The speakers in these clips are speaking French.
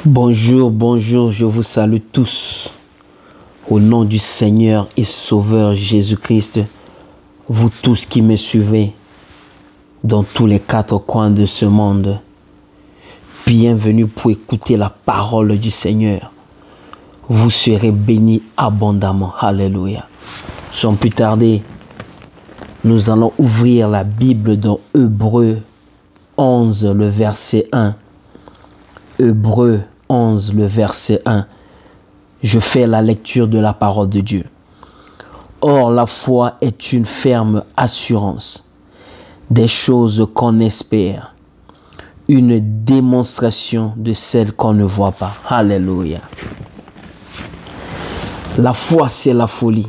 Bonjour, bonjour, je vous salue tous. Au nom du Seigneur et Sauveur Jésus-Christ, vous tous qui me suivez dans tous les quatre coins de ce monde, bienvenue pour écouter la parole du Seigneur. Vous serez bénis abondamment. Alléluia. Sans plus tarder, nous allons ouvrir la Bible dans Hébreux 11, le verset 1. Hébreux 11, le verset 1. Je fais la lecture de la parole de Dieu. Or, la foi est une ferme assurance des choses qu'on espère, une démonstration de celles qu'on ne voit pas. Alléluia. La foi, c'est la folie.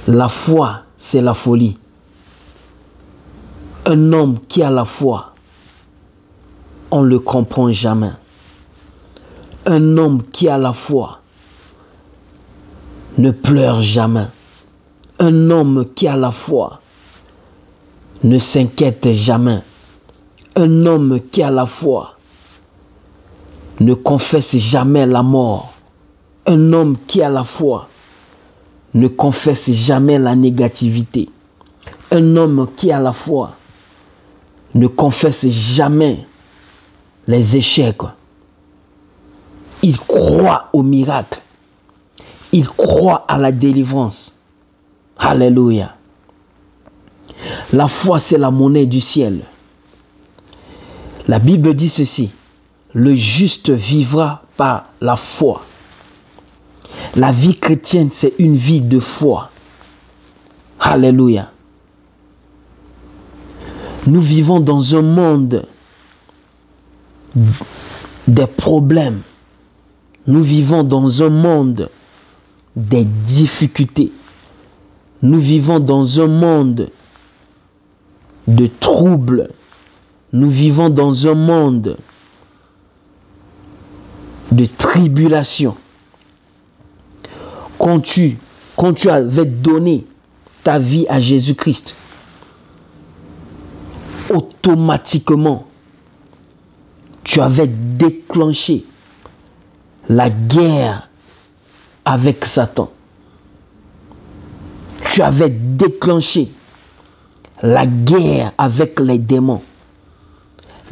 La foi, c'est la folie. Un homme qui a la foi, on ne le comprend jamais. Un homme qui a la foi ne pleure jamais. Un homme qui a la foi ne s'inquiète jamais. Un homme qui a la foi ne confesse jamais la mort. Un homme qui a la foi ne confesse jamais la négativité. Un homme qui a la foi ne confesse jamais les échecs. Il croit au miracle. Il croit à la délivrance. Alléluia. La foi, c'est la monnaie du ciel. La Bible dit ceci: le juste vivra par la foi. La vie chrétienne, c'est une vie de foi. Alléluia. Nous vivons dans un monde des problèmes. Nous vivons dans un monde des difficultés. Nous vivons dans un monde de troubles. Nous vivons dans un monde de tribulation. Quand tu avais donné ta vie à Jésus-Christ, automatiquement, tu avais déclenché la guerre avec Satan. Tu avais déclenché la guerre avec les démons.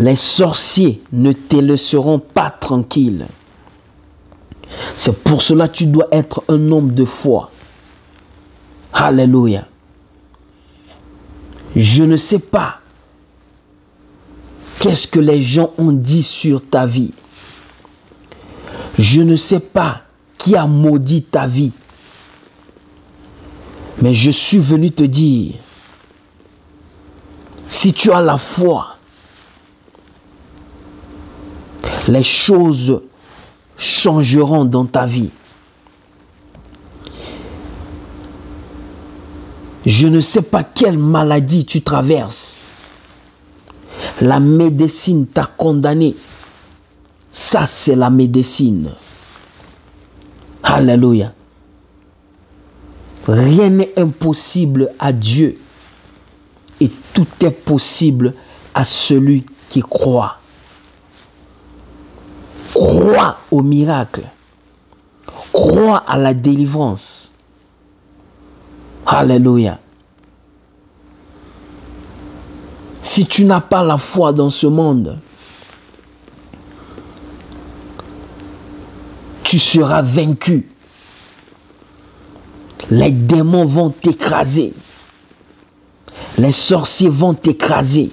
Les sorciers ne te laisseront pas tranquille. C'est pour cela que tu dois être un homme de foi. Alléluia. Je ne sais pas qu'est-ce que les gens ont dit sur ta vie. Je ne sais pas qui a maudit ta vie. Mais je suis venu te dire, si tu as la foi, les choses changeront dans ta vie. Je ne sais pas quelle maladie tu traverses. La médecine t'a condamné. Ça, c'est la médecine. Alléluia. Rien n'est impossible à Dieu. Et tout est possible à celui qui croit. Crois au miracle. Crois à la délivrance. Alléluia. Si tu n'as pas la foi dans ce monde, tu seras vaincu. Les démons vont t'écraser. Les sorciers vont t'écraser.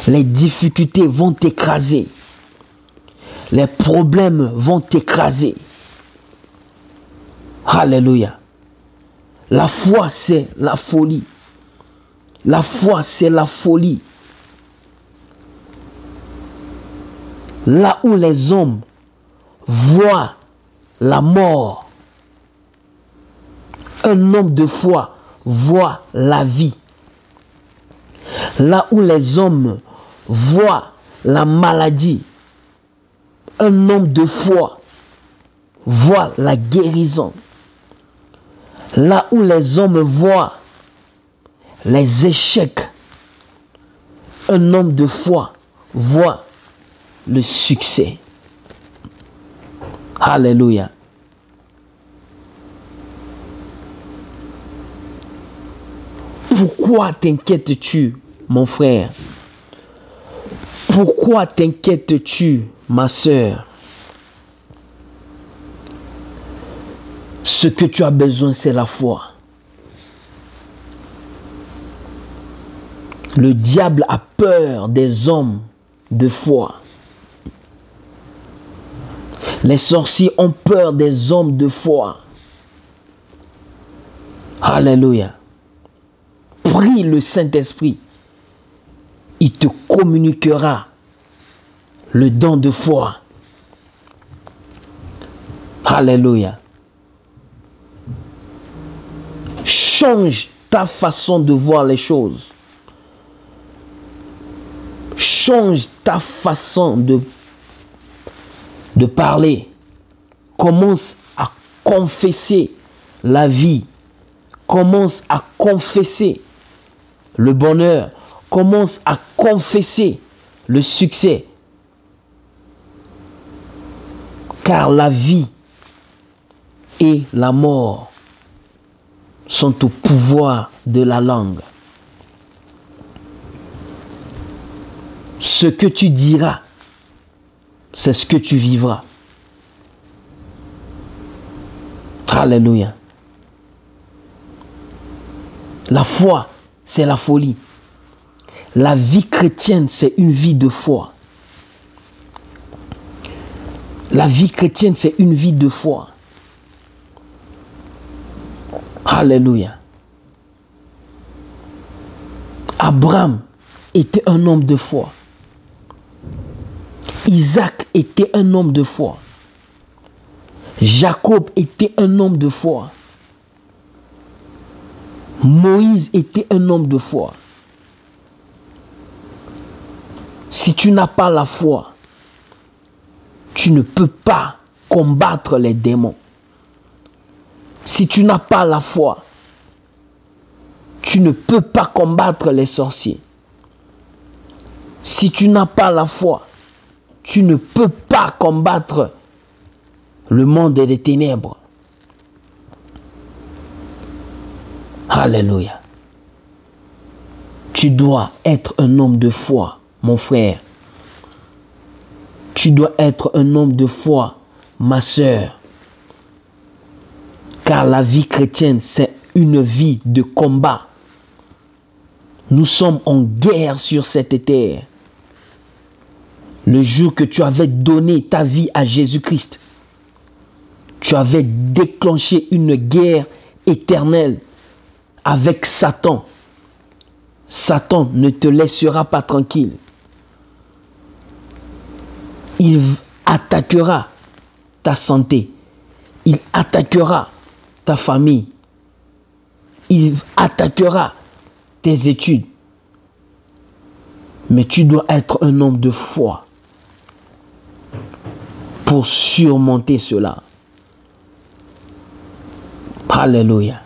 Les difficultés vont t'écraser. Les problèmes vont t'écraser. Alléluia. La foi, c'est la folie. La foi, c'est la folie. Là où les hommes voient la mort, un homme de foi voit la vie. Là où les hommes voient la maladie, un homme de foi voit la guérison. Là où les hommes voient les échecs, un homme de foi voit le succès. Alléluia. Pourquoi t'inquiètes-tu, mon frère? Pourquoi t'inquiètes-tu, ma sœur? Ce que tu as besoin, c'est la foi. Le diable a peur des hommes de foi. Les sorciers ont peur des hommes de foi. Alléluia. Prie le Saint-Esprit. Il te communiquera le don de foi. Alléluia. Change ta façon de voir les choses. Change ta façon de parler. Commence à confesser la vie. Commence à confesser le bonheur. Commence à confesser le succès. Car la vie et la mort sont au pouvoir de la langue. Ce que tu diras, c'est ce que tu vivras. Alléluia. La foi, c'est la folie. La vie chrétienne, c'est une vie de foi. La vie chrétienne, c'est une vie de foi. Alléluia. Abraham était un homme de foi. Isaac était un homme de foi. Jacob était un homme de foi. Moïse était un homme de foi. Si tu n'as pas la foi, tu ne peux pas combattre les démons. Si tu n'as pas la foi, tu ne peux pas combattre les sorciers. Si tu n'as pas la foi, tu ne peux pas combattre le monde des ténèbres. Alléluia. Tu dois être un homme de foi, mon frère. Tu dois être un homme de foi, ma sœur. Car la vie chrétienne, c'est une vie de combat. Nous sommes en guerre sur cette terre. Le jour que tu avais donné ta vie à Jésus-Christ, tu avais déclenché une guerre éternelle avec Satan. Satan ne te laissera pas tranquille. Il attaquera ta santé. Il attaquera ta famille. Il attaquera tes études. Mais tu dois être un homme de foi pour surmonter cela. Alléluia.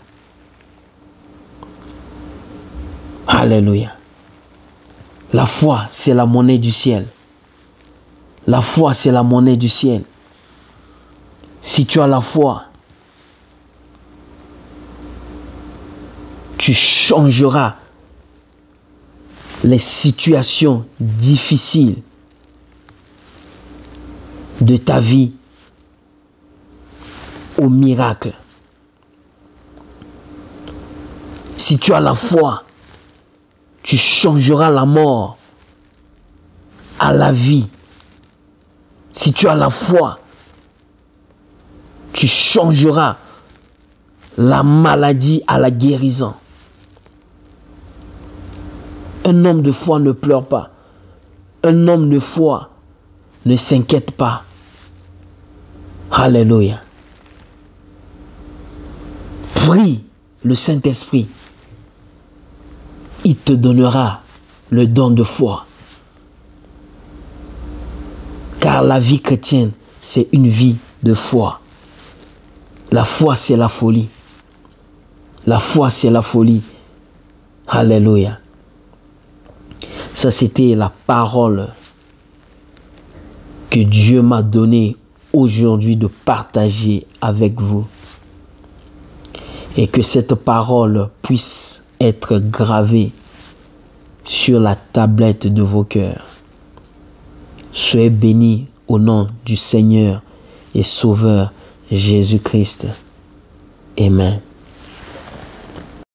Alléluia. La foi, c'est la monnaie du ciel. La foi, c'est la monnaie du ciel. Si tu as la foi, tu changeras les situations difficiles de ta vie au miracle. Si tu as la foi, tu changeras la mort à la vie. Si tu as la foi, tu changeras la maladie à la guérison. Un homme de foi ne pleure pas. Un homme de foi ne s'inquiète pas. Alléluia. Prie le Saint-Esprit. Il te donnera le don de foi. Car la vie chrétienne, c'est une vie de foi. La foi, c'est la folie. La foi, c'est la folie. Alléluia. Ça, c'était la parole que Dieu m'a donné aujourd'hui de partager avec vous. Et que cette parole puisse être gravée sur la tablette de vos cœurs. Soyez bénis au nom du Seigneur et Sauveur Jésus-Christ. Amen.